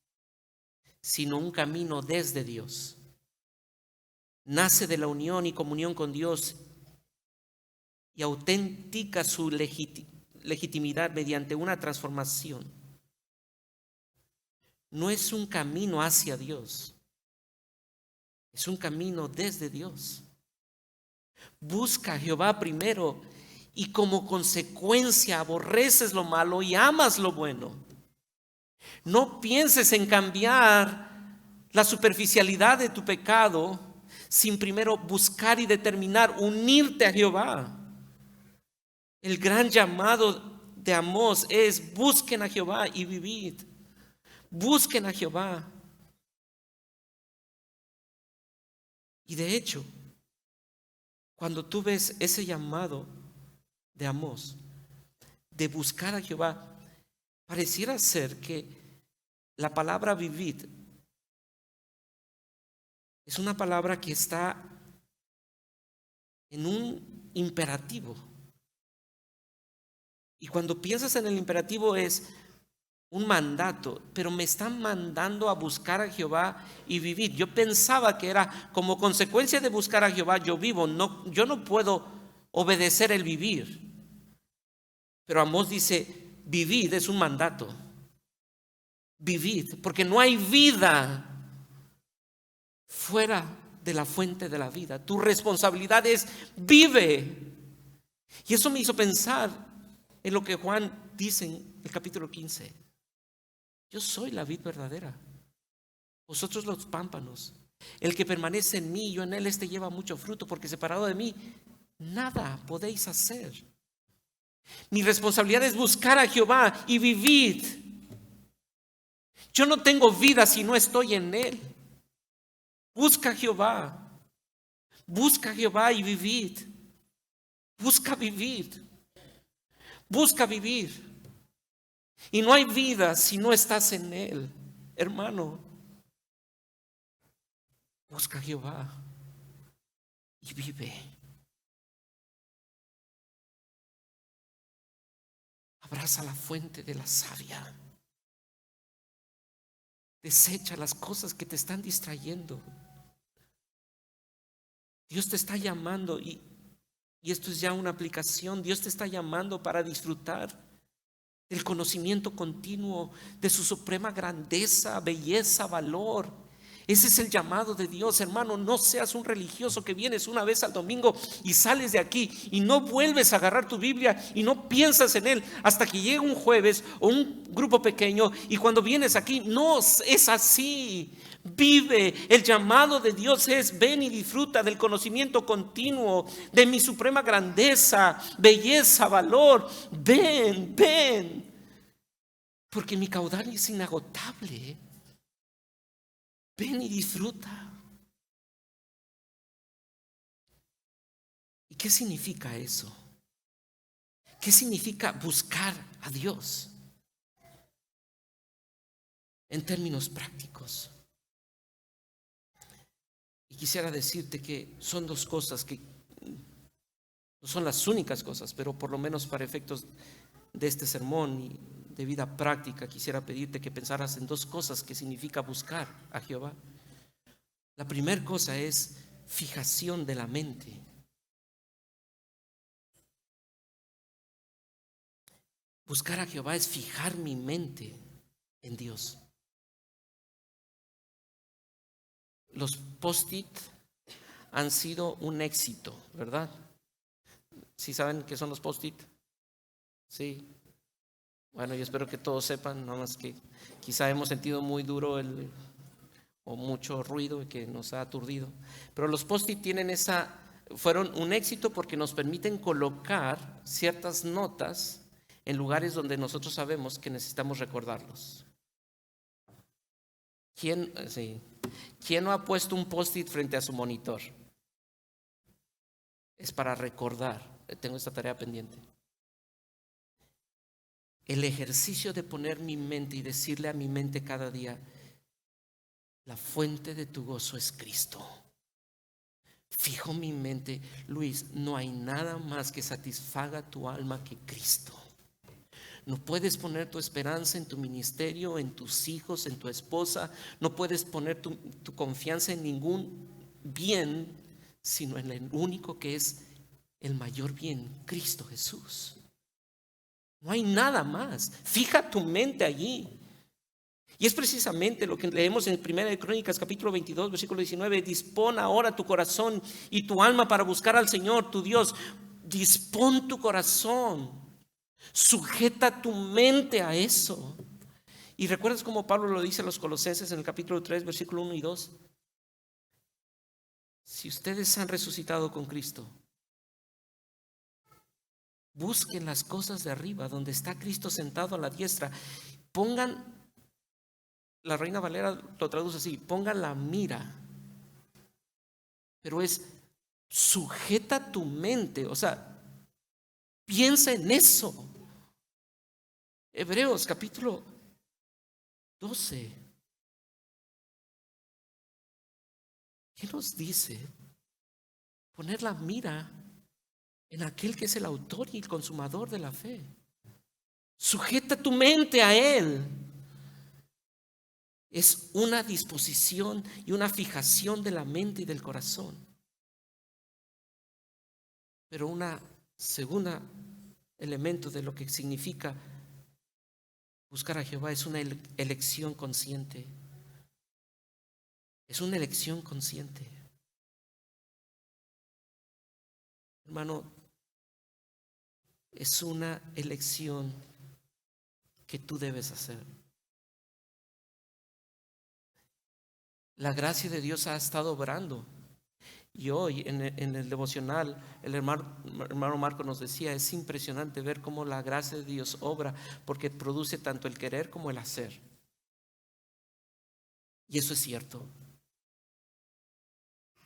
sino un camino desde Dios. Nace de la unión y comunión con Dios y autentica su legitimidad mediante una transformación. No es un camino hacia Dios, es un camino desde Dios. Busca a Jehová primero y como consecuencia aborreces lo malo y amas lo bueno. No pienses en cambiar la superficialidad de tu pecado sin primero buscar y determinar unirte a Jehová. El gran llamado de Amós es: busquen a Jehová y vivid. Busquen a Jehová. Y de hecho, cuando tú ves ese llamado de Amós, de buscar a Jehová, pareciera ser que la palabra vivid es una palabra que está en un imperativo. Y cuando piensas en el imperativo es un mandato, pero me están mandando a buscar a Jehová y vivir. Yo pensaba que era como consecuencia de buscar a Jehová yo vivo. No, yo no puedo obedecer el vivir. Pero Amós dice: vivid es un mandato. Vivid, porque no hay vida fuera de la fuente de la vida. Tu responsabilidad es: vive. Y eso me hizo pensar en lo que Juan dice en el capítulo 15. Yo soy la vid verdadera, vosotros los pámpanos. El que permanece en mí, yo en él, este lleva mucho fruto, porque separado de mí nada podéis hacer. Mi responsabilidad es buscar a Jehová y vivid. Yo no tengo vida si no estoy en él. Busca a Jehová. Busca a Jehová y vivid. Busca vivir. Busca vivir. Y no hay vida si no estás en él, hermano. Busca a Jehová y vive. Abraza la fuente de la savia. Desecha las cosas que te están distrayendo. Dios te está llamando y esto es ya una aplicación. Dios te está llamando para disfrutar del conocimiento continuo de su suprema grandeza, belleza, valor. Ese es el llamado de Dios, hermano. No seas un religioso que vienes una vez al domingo y sales de aquí y no vuelves a agarrar tu Biblia y no piensas en él hasta que llegue un jueves o un grupo pequeño, y cuando vienes aquí no es así. Vive. El llamado de Dios es: ven y disfruta del conocimiento continuo de mi suprema grandeza, belleza, valor. Ven, ven, porque mi caudal es inagotable. Ven y disfruta. ¿Y qué significa eso? ¿Qué significa buscar a Dios en términos prácticos? Y quisiera decirte que son dos cosas que no son las únicas cosas, pero por lo menos para efectos de este sermón y de vida práctica, quisiera pedirte que pensaras en dos cosas que significa buscar a Jehová. La primera cosa es fijación de la mente. Buscar a Jehová es fijar mi mente en Dios. Los post-it han sido un éxito, ¿verdad? ¿Sí saben qué son los post-it? Sí. Bueno, yo espero que todos sepan, nada más que quizá hemos sentido muy duro o mucho ruido que nos ha aturdido. Pero los post-it fueron un éxito porque nos permiten colocar ciertas notas en lugares donde nosotros sabemos que necesitamos recordarlos. ¿Quién no ha puesto un post-it frente a su monitor? Es para recordar. Tengo esta tarea pendiente. El ejercicio de poner mi mente y decirle a mi mente cada día: la fuente de tu gozo es Cristo. Fijo mi mente: Luis, no hay nada más que satisfaga tu alma que Cristo. No puedes poner tu esperanza en tu ministerio, en tus hijos, en tu esposa. No puedes poner tu confianza en ningún bien, sino en el único que es el mayor bien, Cristo Jesús. No hay nada más. Fija tu mente allí. Y es precisamente lo que leemos en 1 Crónicas capítulo 22, versículo 19. Dispón ahora tu corazón y tu alma para buscar al Señor, tu Dios. Dispón tu corazón. Sujeta tu mente a eso. Y recuerdas como Pablo lo dice a los Colosenses en el capítulo 3, versículo 1 y 2. Si ustedes han resucitado con Cristo, busquen las cosas de arriba, donde está Cristo sentado a la diestra. Pongan, la Reina Valera lo traduce así, pongan la mira. Pero es, sujeta tu mente, o sea, piensa en eso. Hebreos capítulo 12. ¿Qué nos dice? Poner la mira en aquel que es el autor y el consumador de la fe. Sujeta tu mente a Él. Es una disposición y una fijación de la mente y del corazón. Pero una segunda elemento de lo que significa buscar a Jehová es una elección consciente. Es una elección consciente. Hermano, es una elección que tú debes hacer. La gracia de Dios ha estado obrando. Y hoy en el devocional el hermano Marco nos decía, es impresionante ver cómo la gracia de Dios obra, porque produce tanto el querer como el hacer. Y eso es cierto.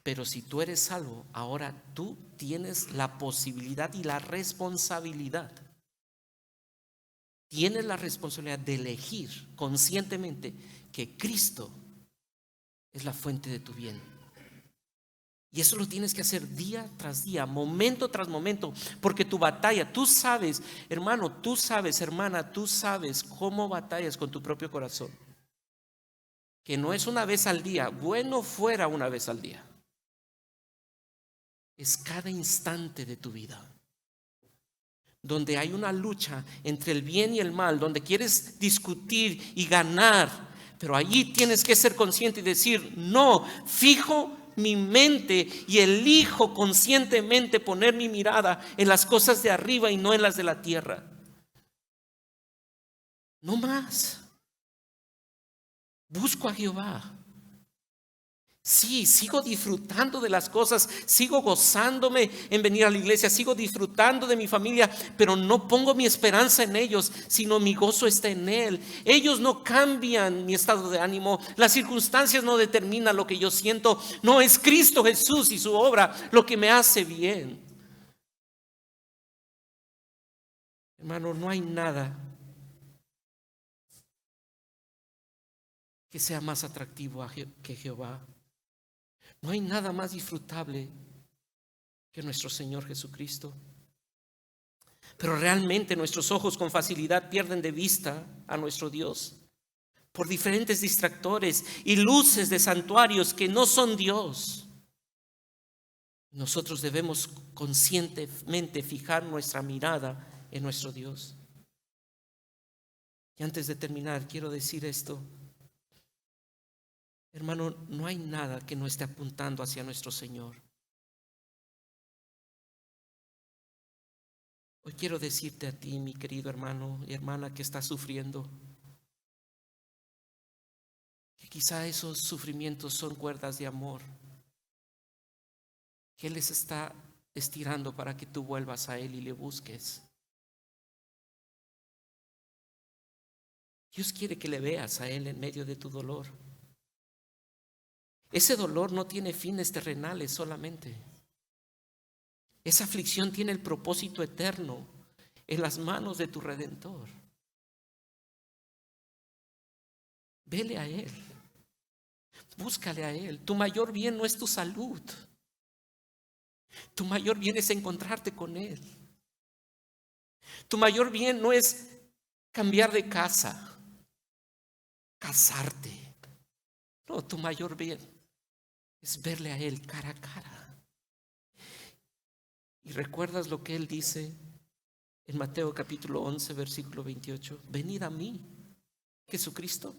Pero si tú eres salvo, ahora tú tienes la posibilidad y la responsabilidad. Tienes la responsabilidad de elegir conscientemente que Cristo es la fuente de tu bien. Y eso lo tienes que hacer día tras día, momento tras momento, porque tu batalla, tú sabes, hermano, tú sabes, hermana, tú sabes cómo batallas con tu propio corazón. Que no es una vez al día, bueno fuera una vez al día. Es cada instante de tu vida, donde hay una lucha entre el bien y el mal, donde quieres discutir y ganar, pero allí tienes que ser consciente y decir, no, fijo mi mente y elijo conscientemente poner mi mirada en las cosas de arriba y no en las de la tierra. No más. Busco a Jehová. Sí, sigo disfrutando de las cosas, sigo gozándome en venir a la iglesia, sigo disfrutando de mi familia, pero no pongo mi esperanza en ellos, sino mi gozo está en Él. Ellos no cambian mi estado de ánimo, las circunstancias no determinan lo que yo siento, no es Cristo Jesús y su obra lo que me hace bien. Hermano, no hay nada que sea más atractivo que Jehová. No hay nada más disfrutable que nuestro Señor Jesucristo. Pero realmente nuestros ojos con facilidad pierden de vista a nuestro Dios por diferentes distractores y luces de santuarios que no son Dios. Nosotros debemos conscientemente fijar nuestra mirada en nuestro Dios. Y antes de terminar, quiero decir esto. Hermano, no hay nada que no esté apuntando hacia nuestro Señor. Hoy quiero decirte a ti, mi querido hermano y hermana que está sufriendo, que quizá esos sufrimientos son cuerdas de amor que Él les está estirando para que tú vuelvas a Él y le busques. Dios quiere que le veas a Él en medio de tu dolor. Ese dolor no tiene fines terrenales solamente. Esa aflicción tiene el propósito eterno en las manos de tu Redentor. Vele a Él. Búscale a Él. Tu mayor bien no es tu salud. Tu mayor bien es encontrarte con Él. Tu mayor bien no es cambiar de casa, casarte. No, tu mayor bien es verle a Él cara a cara. Y recuerdas lo que Él dice, En Mateo capítulo 11, versículo 28, venid a mí. Jesucristo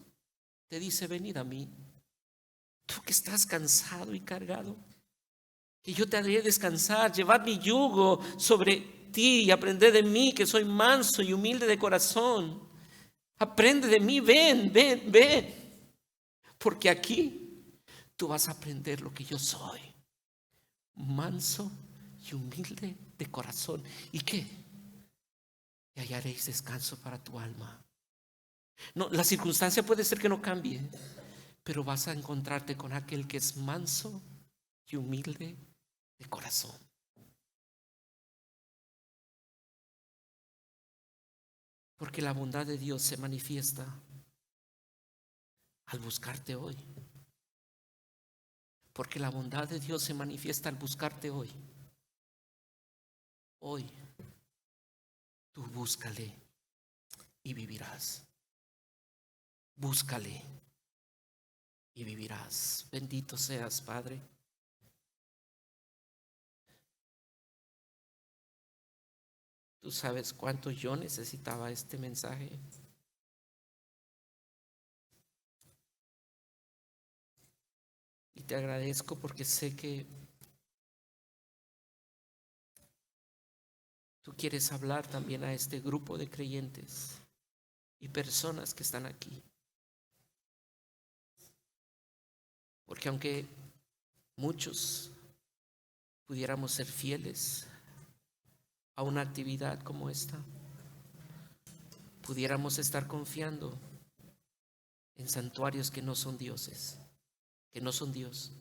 te dice, venid a mí. Tú que estás cansado y cargado, que yo te haré descansar. Llevad mi yugo sobre ti y aprended de mí, que soy manso y humilde de corazón. Aprende de mí, ven, ven, ven. Porque aquí tú vas a aprender lo que yo soy. Manso y humilde de corazón. ¿Y qué? Y hallaréis descanso para tu alma. No, la circunstancia puede ser que no cambie, pero vas a encontrarte con aquel que es manso y humilde de corazón. Porque la bondad de Dios se manifiesta al buscarte hoy. Porque la bondad de Dios se manifiesta al buscarte hoy. Hoy tú búscale y vivirás. Búscale y vivirás. Bendito seas, Padre. Tú sabes cuánto yo necesitaba este mensaje. Y te agradezco porque sé que tú quieres hablar también a este grupo de creyentes y personas que están aquí. Porque aunque muchos pudiéramos ser fieles a una actividad como esta, pudiéramos estar confiando en santuarios que no son dioses, que no son Dios.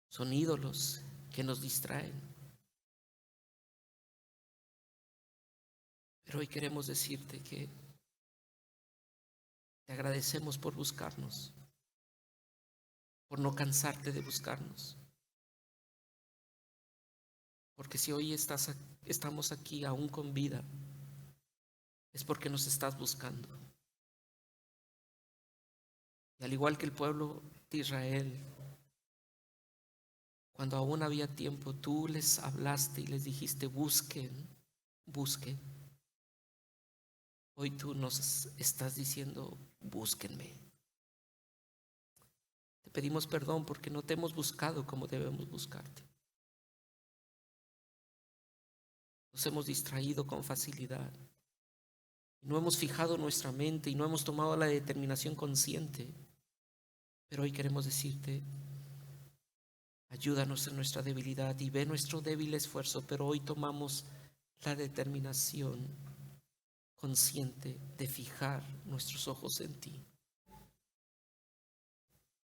Son ídolos que nos distraen. Pero hoy queremos decirte que te agradecemos por buscarnos, por no cansarte de buscarnos. Porque si hoy estamos aquí aún con vida, es porque nos estás buscando. Y al igual que el pueblo de Israel, cuando aún había tiempo, tú les hablaste y les dijiste, busquen, busquen. Hoy tú nos estás diciendo, búsquenme. Te pedimos perdón porque no te hemos buscado como debemos buscarte. Nos hemos distraído con facilidad. No hemos fijado nuestra mente y no hemos tomado la determinación consciente. Pero hoy queremos decirte, ayúdanos en nuestra debilidad y ve nuestro débil esfuerzo, pero hoy tomamos la determinación consciente de fijar nuestros ojos en ti.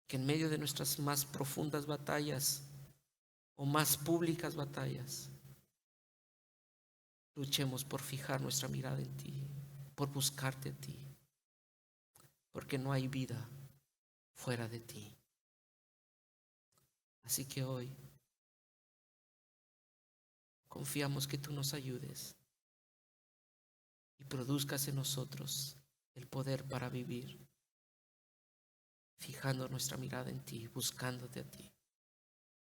Que en medio de nuestras más profundas batallas o más públicas batallas, luchemos por fijar nuestra mirada en ti, por buscarte a ti, porque no hay vida fuera de ti. Así que hoy confiamos que tú nos ayudes y produzcas en nosotros el poder para vivir, fijando nuestra mirada en ti, buscándote a ti.